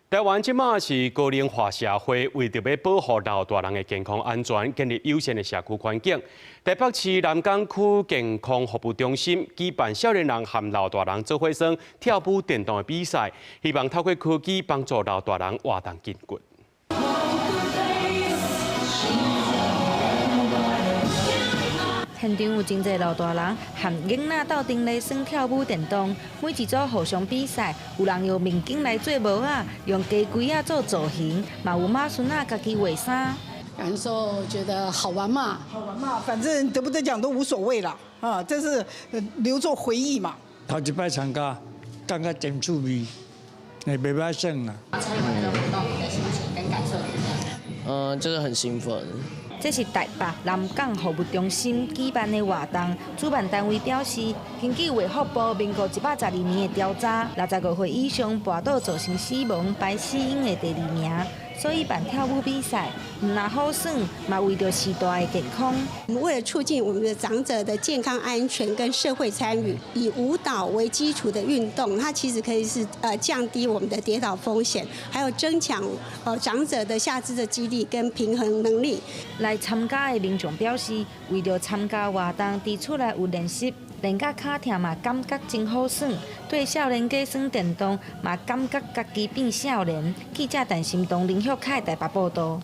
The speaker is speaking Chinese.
台湾即马是高龄化社会，为着要保护老大人的健康安全，建立友善的社区环境，台北市南港区健康服务中心举办少年人和老大人做伙耍跳舞电动的比赛，希望透过科技帮助老大人活动筋骨。 现场有真侪老大人和囡仔斗阵来耍跳舞电动，每一组互相比赛，有人用面镜来做帽啊，用鸡龟啊做造型，嘛有马孙啊家己画衫。感受觉得好玩嘛，好玩嘛，反正得不得奖都无所谓啦，啊，这是留作回忆嘛。头一摆参加，感觉真趣味，也袂歹耍啦。参与这个活动，你的心情跟感受怎么样？就是很兴奋。 这是台北南港服务中心举办的活动，主办单位表示，根据卫福部民国112年的调查，65岁以上跋倒造成死亡排死因的第2名，所以办跳舞比赛，唔但好耍，嘛为着时代的健康。我们为了促进我们的长者的健康安全跟社会参与，以舞蹈为基础的运动，它其实可以是降低我们的跌倒风险，还有增强长者的下肢的肌力跟平衡能力。 来参加的民众表示，为了参加活动，提出来有练习，练到脚疼嘛，感觉真好耍。对少年家耍电动，嘛感觉家己变少年。记者陈心东、林旭凯台北报道。